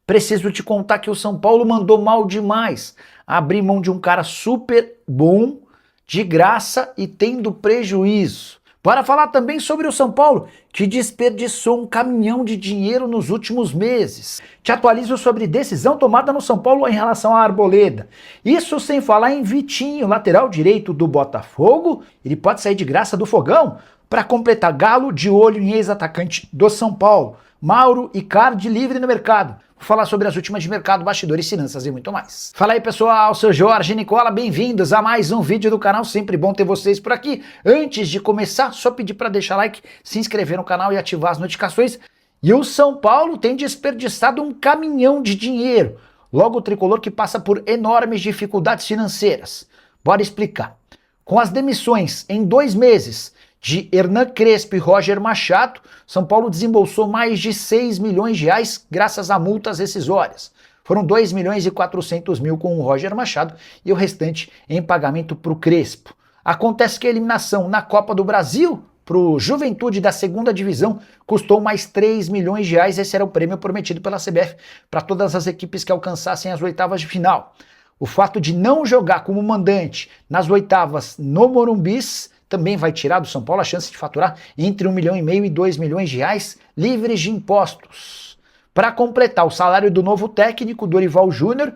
preciso te contar que o São Paulo mandou mal demais. Abrir mão de um cara super bom, de graça e tendo prejuízo. Para falar também sobre o São Paulo, que desperdiçou um caminhão de dinheiro nos últimos meses. Te atualizo sobre decisão tomada no São Paulo em relação à Arboleda. Isso sem falar em Vitinho, lateral direito do Botafogo. Ele pode sair de graça do Fogão para completar Galo de olho em ex-atacante do São Paulo. Mauro Icardi livre no mercado. Vou falar sobre as últimas de mercado, bastidores, finanças e muito mais. Fala aí pessoal, sou Jorge Nicola, bem-vindos a mais um vídeo do canal, sempre bom ter vocês por aqui. Antes de começar, só pedir para deixar like, se inscrever no canal e ativar as notificações. E o São Paulo tem desperdiçado um caminhão de dinheiro, logo o tricolor que passa por enormes dificuldades financeiras. Bora explicar. Com as demissões em 2 meses de Hernan Crespo e Roger Machado, São Paulo desembolsou mais de 6 milhões de reais graças a multas rescisórias. Foram 2 milhões e 400 mil com o Roger Machado e o restante em pagamento para o Crespo. Acontece que a eliminação na Copa do Brasil para o Juventude da 2ª divisão custou mais 3 milhões de reais. Esse era o prêmio prometido pela CBF para todas as equipes que alcançassem as oitavas de final. O fato de não jogar como mandante nas oitavas no Morumbis também vai tirar do São Paulo a chance de faturar entre 1,5 milhão e 2 milhões de reais livres de impostos. Para completar, o salário do novo técnico, Dorival Júnior,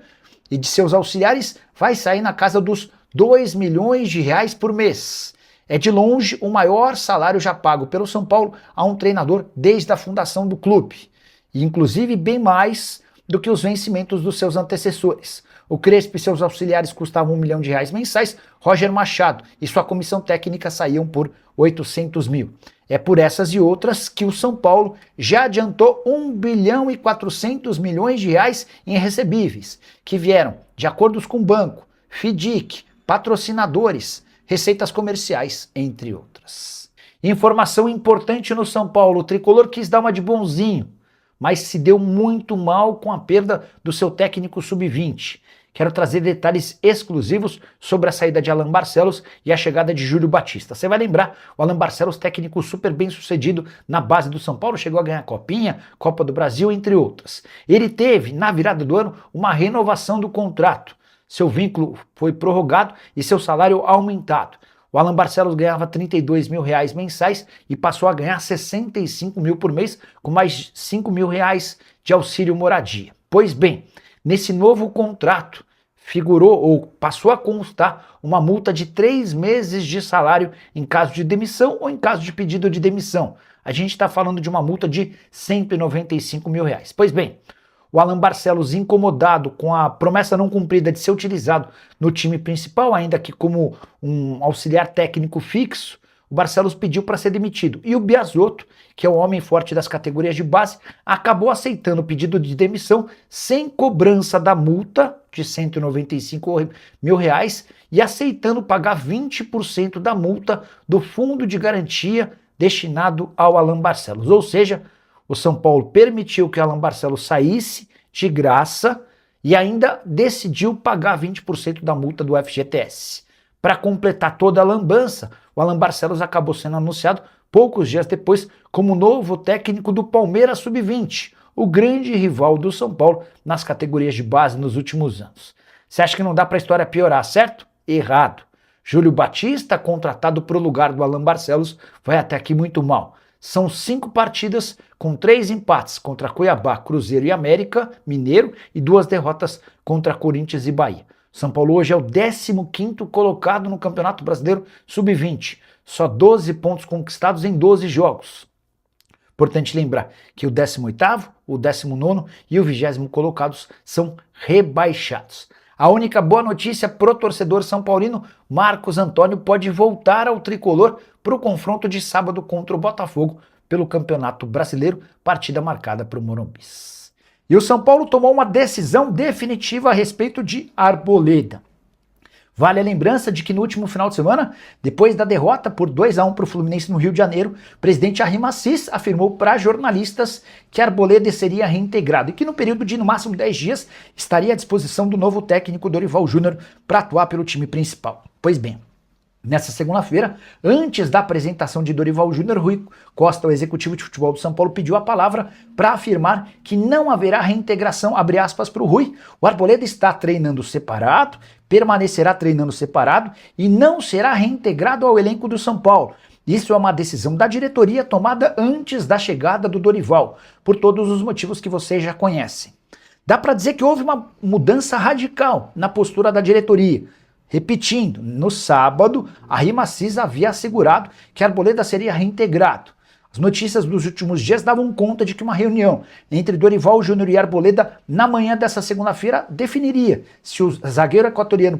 e de seus auxiliares vai sair na casa dos 2 milhões de reais por mês. É de longe o maior salário já pago pelo São Paulo a um treinador desde a fundação do clube. E inclusive bem mais do que os vencimentos dos seus antecessores. O Crespo e seus auxiliares custavam 1 milhão de reais mensais, Roger Machado e sua comissão técnica saíam por 800 mil. É por essas e outras que o São Paulo já adiantou 1 bilhão e 400 milhões de reais em recebíveis, que vieram de acordos com o banco, FIDIC, patrocinadores, receitas comerciais, entre outras. Informação importante no São Paulo, o tricolor quis dar uma de bonzinho, mas se deu muito mal com a perda do seu técnico sub-20. Quero trazer detalhes exclusivos sobre a saída de Alan Barcelos e a chegada de Júlio Batista. Você vai lembrar, o Alan Barcelos, técnico super bem sucedido na base do São Paulo, chegou a ganhar Copinha, Copa do Brasil, entre outras. Ele teve, na virada do ano, uma renovação do contrato. Seu vínculo foi prorrogado e seu salário aumentado. O Alan Barcelos ganhava 32 mil reais mensais e passou a ganhar 65 mil por mês, com mais 5 mil reais de auxílio moradia. Pois bem, nesse novo contrato figurou ou passou a constar uma multa de 3 meses de salário em caso de demissão ou em caso de pedido de demissão. A gente está falando de uma multa de 195 mil reais. Pois bem, o Alan Barcelos, incomodado com a promessa não cumprida de ser utilizado no time principal, ainda que como um auxiliar técnico fixo, o Barcelos pediu para ser demitido. E o Biasotto, que é o homem forte das categorias de base, acabou aceitando o pedido de demissão sem cobrança da multa de 195 mil reais e aceitando pagar 20% da multa do fundo de garantia destinado ao Alan Barcelos. Ou seja, o São Paulo permitiu que o Alan Barcelos saísse de graça e ainda decidiu pagar 20% da multa do FGTS. Para completar toda a lambança, o Alan Barcelos acabou sendo anunciado poucos dias depois como novo técnico do Palmeiras Sub-20, o grande rival do São Paulo nas categorias de base nos últimos anos. Você acha que não dá para a história piorar, certo? Errado. Júlio Batista, contratado para o lugar do Alan Barcelos, vai até aqui muito mal. São 5 partidas com 3 empates contra Cuiabá, Cruzeiro e América Mineiro e 2 derrotas contra Corinthians e Bahia. São Paulo hoje é o 15º colocado no Campeonato Brasileiro Sub-20. Só 12 pontos conquistados em 12 jogos. Importante lembrar que o 18º, o 19º e o 20º colocados são rebaixados. A única boa notícia pro torcedor são paulino, Marcos Antônio pode voltar ao tricolor para o confronto de sábado contra o Botafogo pelo Campeonato Brasileiro, partida marcada para o Morumbis. E o São Paulo tomou uma decisão definitiva a respeito de Arboleda. Vale a lembrança de que no último final de semana, depois da derrota por 2-1 para o Fluminense no Rio de Janeiro, o presidente Arrim Assis afirmou para jornalistas que Arboleda seria reintegrado e que no período de no máximo 10 dias estaria à disposição do novo técnico Dorival Júnior para atuar pelo time principal. Pois bem, Nessa segunda-feira, antes da apresentação de Dorival Júnior, Rui Costa, o executivo de futebol do São Paulo, pediu a palavra para afirmar que não haverá reintegração, abre aspas para o Rui. O Arboleda está treinando separado, permanecerá treinando separado e não será reintegrado ao elenco do São Paulo. Isso é uma decisão da diretoria tomada antes da chegada do Dorival, por todos os motivos que vocês já conhecem. Dá para dizer que houve uma mudança radical na postura da diretoria. Repetindo, no sábado, a RIMACIS havia assegurado que Arboleda seria reintegrado. As notícias dos últimos dias davam conta de que uma reunião entre Dorival Júnior e Arboleda na manhã dessa segunda-feira definiria se o zagueiro equatoriano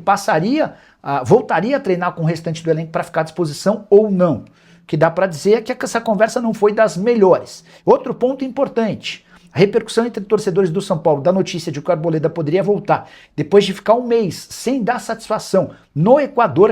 voltaria a treinar com o restante do elenco para ficar à disposição ou não. O que dá para dizer é que essa conversa não foi das melhores. Outro ponto importante. A repercussão entre torcedores do São Paulo da notícia de que o Arboleda poderia voltar depois de ficar um mês sem dar satisfação no Equador,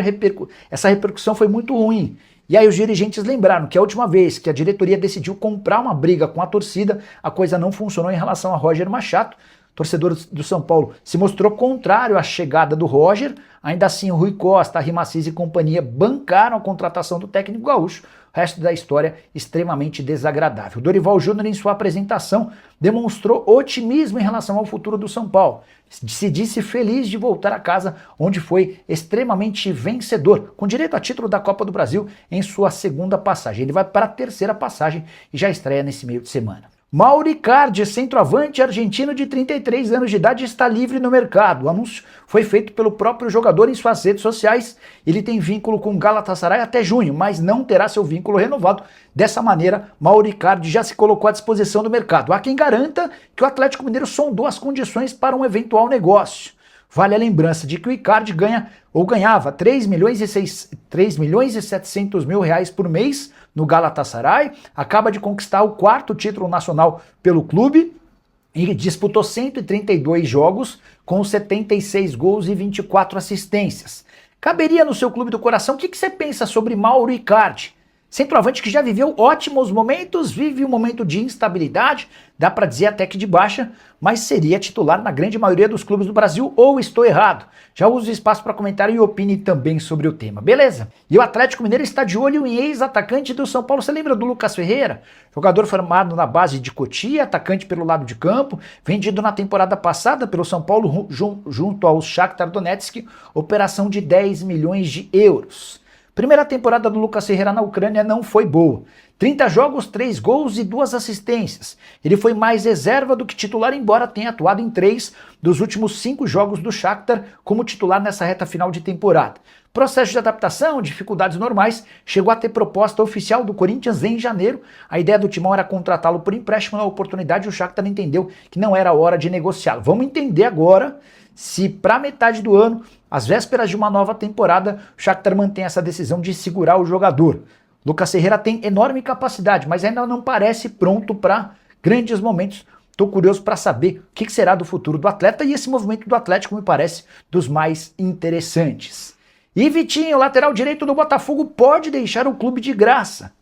essa repercussão foi muito ruim. E aí os dirigentes lembraram que a última vez que a diretoria decidiu comprar uma briga com a torcida, a coisa não funcionou em relação a Roger Machado. O torcedor do São Paulo se mostrou contrário à chegada do Roger, ainda assim o Rui Costa, a RIMACIS e companhia bancaram a contratação do técnico gaúcho. O resto da história extremamente desagradável. Dorival Júnior, em sua apresentação, demonstrou otimismo em relação ao futuro do São Paulo. Se disse feliz de voltar a casa, onde foi extremamente vencedor, com direito a título da Copa do Brasil em sua segunda passagem. Ele vai para a terceira passagem e já estreia nesse meio de semana. Mauro Icardi, centroavante argentino de 33 anos de idade, está livre no mercado. O anúncio foi feito pelo próprio jogador em suas redes sociais. Ele tem vínculo com o Galatasaray até junho, mas não terá seu vínculo renovado. Dessa maneira, Mauro Icardi já se colocou à disposição do mercado. Há quem garanta que o Atlético Mineiro sondou as condições para um eventual negócio. Vale a lembrança de que o Icardi ganhava 3 milhões e 700 mil reais por mês no Galatasaray, acaba de conquistar o 4º título nacional pelo clube e disputou 132 jogos com 76 gols e 24 assistências. Caberia no seu clube do coração? O que você pensa sobre Mauro Icardi? Centroavante que já viveu ótimos momentos, vive um momento de instabilidade, dá para dizer até que de baixa, mas seria titular na grande maioria dos clubes do Brasil, ou estou errado? Já uso o espaço para comentário e opine também sobre o tema, beleza? E o Atlético Mineiro está de olho em ex-atacante do São Paulo. Você lembra do Lucas Ferreira? Jogador formado na base de Cotia, atacante pelo lado de campo, vendido na temporada passada pelo São Paulo junto ao Shakhtar Donetsk, operação de 10 milhões de euros. Primeira temporada do Lucas Ferreira na Ucrânia não foi boa. 30 jogos, 3 gols e 2 assistências. Ele foi mais reserva do que titular, embora tenha atuado em 3 dos últimos 5 jogos do Shakhtar como titular nessa reta final de temporada. Processo de adaptação, dificuldades normais, chegou a ter proposta oficial do Corinthians em janeiro. A ideia do Timão era contratá-lo por empréstimo. Na oportunidade, o Shakhtar entendeu que não era hora de negociá-lo. Vamos entender agora se para metade do ano, às vésperas de uma nova temporada, o Shakhtar mantém essa decisão de segurar o jogador. Lucas Ferreira tem enorme capacidade, mas ainda não parece pronto para grandes momentos. Estou curioso para saber o que será do futuro do atleta, e esse movimento do Atlético me parece dos mais interessantes. E Vitinho, lateral direito do Botafogo, pode deixar o clube de graça.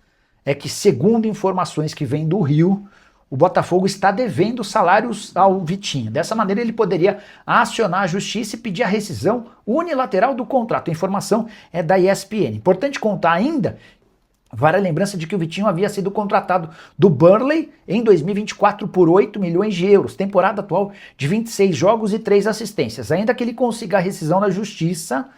É que, segundo informações que vêm do Rio, o Botafogo está devendo salários ao Vitinho. Dessa maneira, ele poderia acionar a justiça e pedir a rescisão unilateral do contrato. A informação é da ESPN. Importante contar ainda, vale a lembrança de que o Vitinho havia sido contratado do Burnley em 2024 por 8 milhões de euros. Temporada atual de 26 jogos e 3 assistências. Ainda que ele consiga a rescisão na justiça,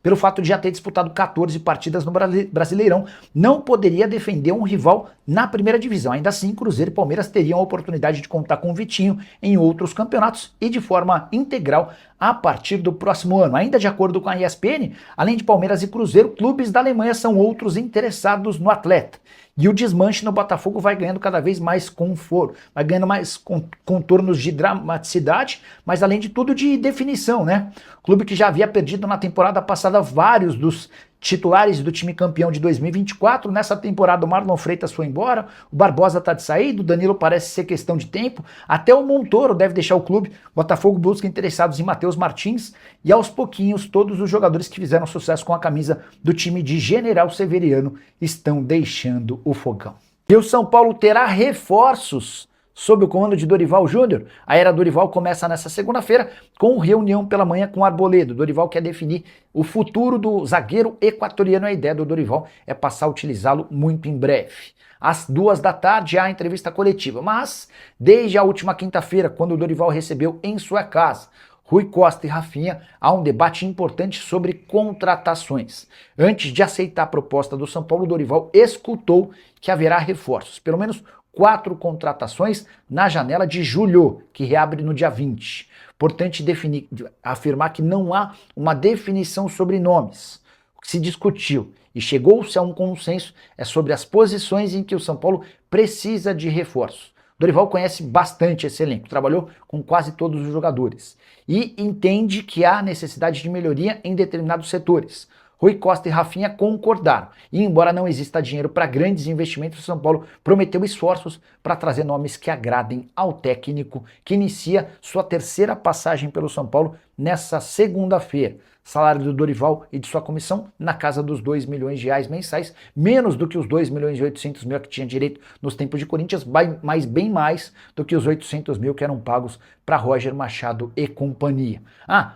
pelo fato de já ter disputado 14 partidas no Brasileirão, não poderia defender um rival na primeira divisão. Ainda assim, Cruzeiro e Palmeiras teriam a oportunidade de contar com o Vitinho em outros campeonatos e de forma integral a partir do próximo ano. Ainda de acordo com a ESPN, além de Palmeiras e Cruzeiro, clubes da Alemanha são outros interessados no atleta. E o desmanche no Botafogo vai ganhando cada vez mais conforto, vai ganhando mais contornos de dramaticidade, mas além de tudo de definição, né? Clube que já havia perdido na temporada passada vários dos titulares do time campeão de 2024. Nessa temporada o Marlon Freitas foi embora, o Barbosa está de saída, o Danilo parece ser questão de tempo, até o Montoro deve deixar o clube. Botafogo busca interessados em Matheus Martins e aos pouquinhos todos os jogadores que fizeram sucesso com a camisa do time de General Severiano estão deixando o fogão. E o São Paulo terá reforços sob o comando de Dorival Júnior. A era Dorival começa nessa segunda-feira com reunião pela manhã com Arboleda. Dorival quer definir o futuro do zagueiro equatoriano. A ideia do Dorival é passar a utilizá-lo muito em breve. Às 14h há entrevista coletiva, mas desde a última quinta-feira, quando o Dorival recebeu em sua casa Rui Costa e Rafinha, há um debate importante sobre contratações. Antes de aceitar a proposta do São Paulo, Dorival escutou que haverá reforços, pelo menos 4 contratações na janela de julho, que reabre no dia 20. Importante afirmar que não há uma definição sobre nomes. O que se discutiu e chegou-se a um consenso é sobre as posições em que o São Paulo precisa de reforços. Dorival conhece bastante esse elenco, trabalhou com quase todos os jogadores e entende que há necessidade de melhoria em determinados setores. Rui Costa e Rafinha concordaram. E embora não exista dinheiro para grandes investimentos, o São Paulo prometeu esforços para trazer nomes que agradem ao técnico, que inicia sua terceira passagem pelo São Paulo nessa segunda-feira. Salário do Dorival e de sua comissão na casa dos R$ 2 milhões mensais, menos do que os 2 milhões e 800 mil que tinha direito nos tempos de Corinthians, mas bem mais do que os 800 mil que eram pagos para Roger Machado e companhia.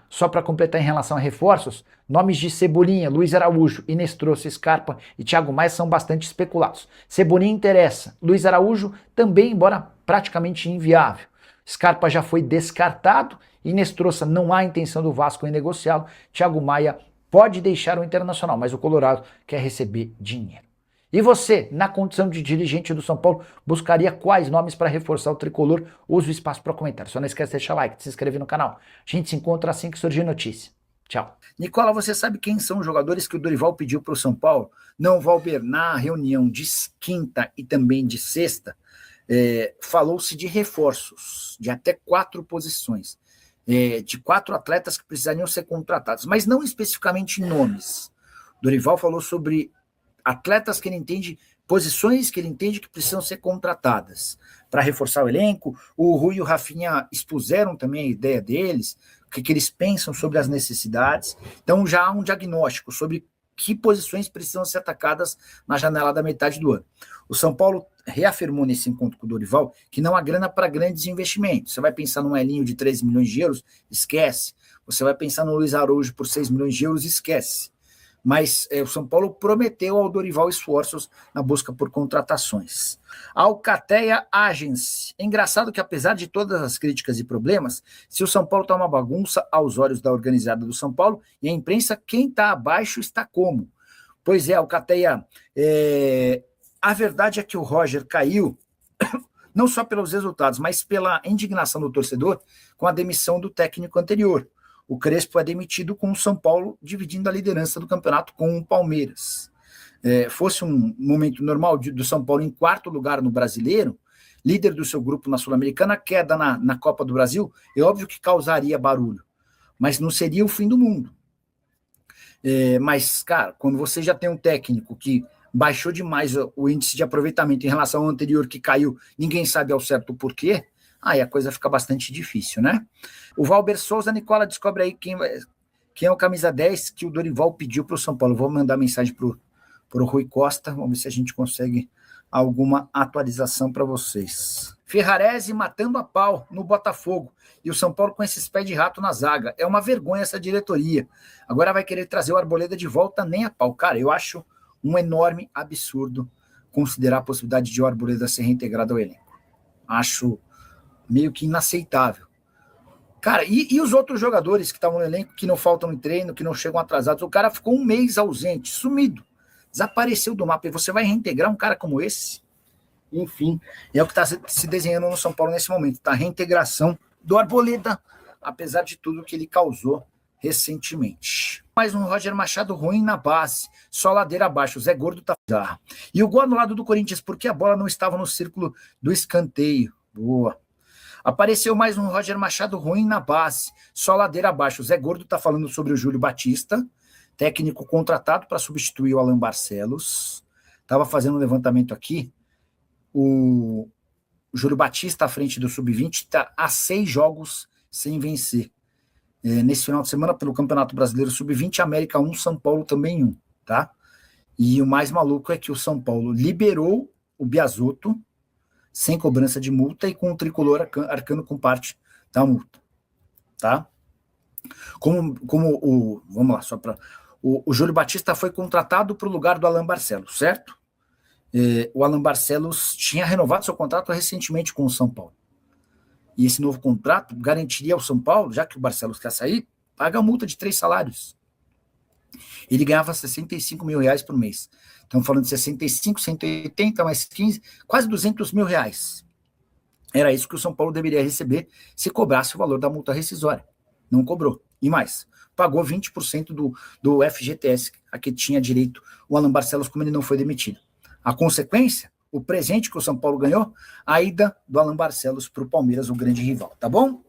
Só para completar em relação a reforços, nomes de Cebolinha, Luiz Araújo, Inês Trouxe, Scarpa e Thiago Maia são bastante especulados. Cebolinha interessa, Luiz Araújo também, embora praticamente inviável. Scarpa já foi descartado, Inês Trouxe não há intenção do Vasco em negociá-lo, Thiago Maia pode deixar o Internacional, mas o Colorado quer receber dinheiro. E você, na condição de dirigente do São Paulo, buscaria quais nomes para reforçar o tricolor? Use o espaço para comentário. Só não esquece de deixar like, de se inscrever no canal. A gente se encontra assim que surgir notícia. Tchau. Nicola, você sabe quem são os jogadores que o Dorival pediu para o São Paulo? Não, Valber, na reunião de quinta e também de sexta, falou-se de reforços, de até 4 posições, de 4 atletas que precisariam ser contratados, mas não especificamente nomes. Dorival falou sobre atletas que ele entende, posições que ele entende que precisam ser contratadas para reforçar o elenco. O Rui e o Rafinha expuseram também a ideia deles, o que eles pensam sobre as necessidades. Então já há um diagnóstico sobre que posições precisam ser atacadas na janela da metade do ano. O São Paulo reafirmou nesse encontro com o Dorival que não há grana para grandes investimentos. Você vai pensar num Elinho de 13 milhões de euros, esquece. Você vai pensar no Luiz Araújo por 6 milhões de euros, esquece. Mas o São Paulo prometeu ao Dorival esforços na busca por contratações. Alcateia Agency. É engraçado que, apesar de todas as críticas e problemas, se o São Paulo está uma bagunça aos olhos da organizada do São Paulo e a imprensa, quem está abaixo está como? Pois é, Alcateia, a verdade é que o Roger caiu, não só pelos resultados, mas pela indignação do torcedor com a demissão do técnico anterior. O Crespo é demitido com o São Paulo dividindo a liderança do campeonato com o Palmeiras. Fosse um momento normal do São Paulo em 4º lugar no Brasileiro, líder do seu grupo na Sul-Americana, queda na Copa do Brasil, é óbvio que causaria barulho, mas não seria o fim do mundo. Mas, cara, quando você já tem um técnico que baixou demais o índice de aproveitamento em relação ao anterior que caiu, ninguém sabe ao certo o porquê, aí a coisa fica bastante difícil, né? O Valber Souza, Nicola, descobre aí quem é o camisa 10 que o Dorival pediu para o São Paulo. Vou mandar mensagem para o Rui Costa, vamos ver se a gente consegue alguma atualização para vocês. Ferrarese matando a pau no Botafogo e o São Paulo com esses pés de rato na zaga. É uma vergonha essa diretoria. Agora vai querer trazer o Arboleda de volta nem a pau. Cara, eu acho um enorme absurdo considerar a possibilidade de o Arboleda ser reintegrado ao elenco. Acho meio que inaceitável. Cara, e os outros jogadores que estavam no elenco, que não faltam em treino, que não chegam atrasados? O cara ficou um mês ausente, sumido, desapareceu do mapa. E você vai reintegrar um cara como esse? Enfim, é o que está se desenhando no São Paulo nesse momento, tá? A reintegração do Arboleda, apesar de tudo que ele causou recentemente. Mais um Roger Machado ruim na base, só ladeira abaixo, o Zé Gordo tá bizarro. E o gol anulado do Corinthians, porque a bola não estava no círculo do escanteio. Boa. Apareceu mais um Roger Machado ruim na base, só ladeira abaixo. O Zé Gordo está falando sobre o Júlio Batista, técnico contratado para substituir o Alan Barcelos. Estava fazendo um levantamento aqui. O Júlio Batista, à frente do Sub-20, está a 6 jogos sem vencer. Nesse final de semana, pelo Campeonato Brasileiro Sub-20, América 1, São Paulo também 1, tá? E o mais maluco é que o São Paulo liberou o Biasotto, sem cobrança de multa e com o tricolor arcando com parte da multa, tá? Vamos lá, só para... O Júlio Batista foi contratado para o lugar do Alan Barcelos, certo? O Alan Barcelos tinha renovado seu contrato recentemente com o São Paulo. E esse novo contrato garantiria ao São Paulo, já que o Barcelos quer sair, paga a multa de 3 salários. Ele ganhava 65 mil reais por mês. Estamos falando de 65, 180, mais 15, quase 200 mil reais. Era isso que o São Paulo deveria receber se cobrasse o valor da multa rescisória. Não cobrou. E mais, pagou 20% do FGTS, a que tinha direito o Alan Barcelos, como ele não foi demitido. A consequência, o presente que o São Paulo ganhou, a ida do Alan Barcelos para o Palmeiras, o grande rival, tá bom?